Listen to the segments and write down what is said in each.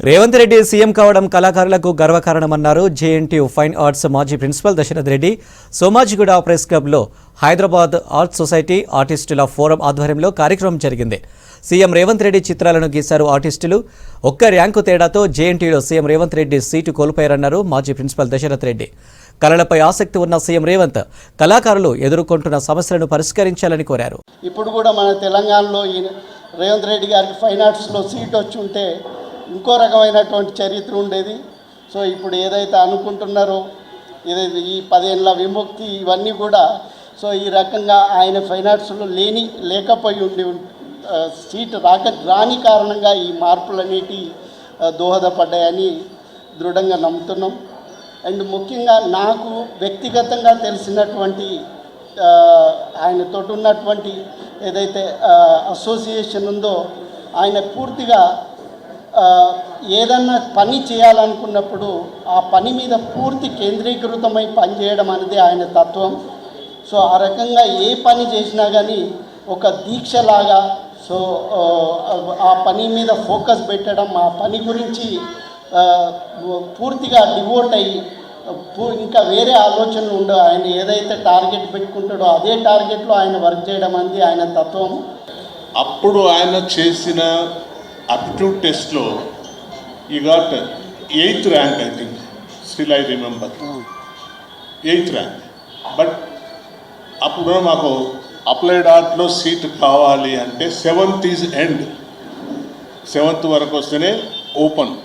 Revanth Reddy CM కావడం కళాకారులకు గర్వకారణమన్నారు JNTU fine arts మాజీ ప్రిన్సిపల్ దశరథ్ రెడ్డి. సోమాజిగూడ ప్రెస్ క్లబ్లో హైదరాబాద్ ఆర్ట్ సొసైటీ ఆర్టిస్టుల ఫోరం ఆధ్వర్యంలో కార్యక్రమం జరిగింది. సీఎం రేవంత్ రెడ్డి చిత్రాలను గీశారు ఆర్టిస్టులు. ఒక్క ర్యాంకు తేడాతో జేఎన్టీయూలో సీఎం రేవంత్ రెడ్డి సీటు కోల్పోయారన్నారు మాజీ ప్రిన్సిపల్ దశరథ్ రెడ్డి. కళలపై ఆసక్తి ఉన్న సీఎం రేవంత్ కళాకారులు ఎదుర్కొంటున్న సమస్యలను పరిష్కరించాలని కోరారు. ఇప్పుడు కూడా మన తెలంగాణలో రేవంత్ రెడ్డి గారికి ఫైన్ ఆర్ట్స్లో సీట్ వచ్చి ఉంటే ఇంకో రకమైనటువంటి చరిత్ర ఉండేది. సో ఇప్పుడు ఏదైతే అనుకుంటున్నారో ఏదైతే ఈ 10 ఏళ్ళ విముక్తి ఇవన్నీ కూడా సో ఈ రకంగా ఆయన ఫైన్ ఆర్ట్స్లో లేకపోయి ఉండి సీట్ రాని కారణంగా ఈ మార్పులన్నిటి దోహదపడ్డాయని దృఢంగా నమ్ముతున్నాం. అండ్ ముఖ్యంగా నాకు వ్యక్తిగతంగా తెలిసినటువంటి ఆయనతో ఉన్నటువంటి ఏదైతే అసోసియేషన్ ఉందో ఆయన పూర్తిగా ఏదన్నా పని చేయాలనుకున్నప్పుడు ఆ పని మీద పూర్తి కేంద్రీకృతమై పనిచేయడం అనేది ఆయన తత్వం. సో ఆ రకంగా ఏ పని చేసినా కానీ ఒక దీక్షలాగా సో ఆ పని మీద ఫోకస్ పెట్టడం, ఆ పని గురించి పూర్తిగా డివోట్ అయ్యి ఇంకా వేరే ఆలోచనలు ఉండవు. ఆయన ఏదైతే టార్గెట్ పెట్టుకుంటాడో అదే టార్గెట్లో ఆయన వర్క్ చేయడం అనేది ఆయన తత్వం. అప్పుడు ఆయన చేసిన aptitude టెస్ట్లో ఈ got 8th rank, I think, still I remember 8th rank. But అప్పుడు మాకు అప్లైడ్ ఆర్ట్లో సీట్ కావాలి అంటే 7th ఈజ్ ఎండ్, 7th వరకు వస్తేనే ఓపెన్,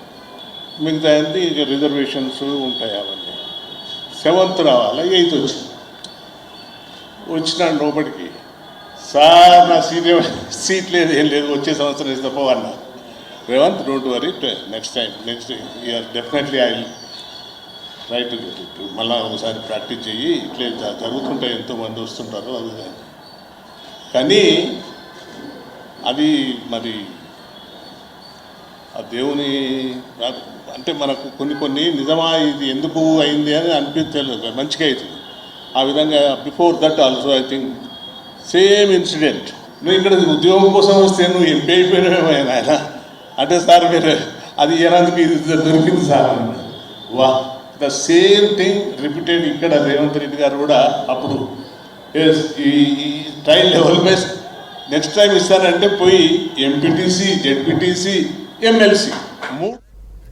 మిగతా అన్ని రిజర్వేషన్స్ ఉంటాయి. అవన్నీ 7th రావాలి, 8th వచ్చినాడు లోపలికి. సార్ నా సీట్ లేదు, ఏం లేదు, వచ్చే సంవత్సరం ఇస్తే పోవన్నా. Revanth, don't worry, next year definitely I try to get it. మళ్ళీ ఒకసారి ప్రాక్టీస్ చెయ్యి, ఇట్లే జరుగుతుంటాయి, ఎంతోమంది వస్తుంటారు. అది కానీ అది మరి ఆ దేవుని అంటే మనకు కొన్ని నిజమా ఇది ఎందుకు అయింది అని అనిపించలేదు, మంచిగా అవుతుంది. ఆ విధంగా before that also I think same incident. నువ్వు ఇక్కడ ఉద్యోగం కోసం వస్తే నువ్వు ఎంపీ అయిపోయినావేమో ఆయన అంటే, సార్ మీరు అది ఏనందుకు ఇది దొరికింది సార్. వా, ద సేమ్ థింగ్ రిపీటెడ్ ఇక్కడ రేవంత్ రెడ్డి గారు కూడా అప్పుడు ఈ trial level base next time ఇస్తానంటే పోయి ఎంపీటీసీ, జెడ్పీటీసీ, ఎమ్మెల్సీ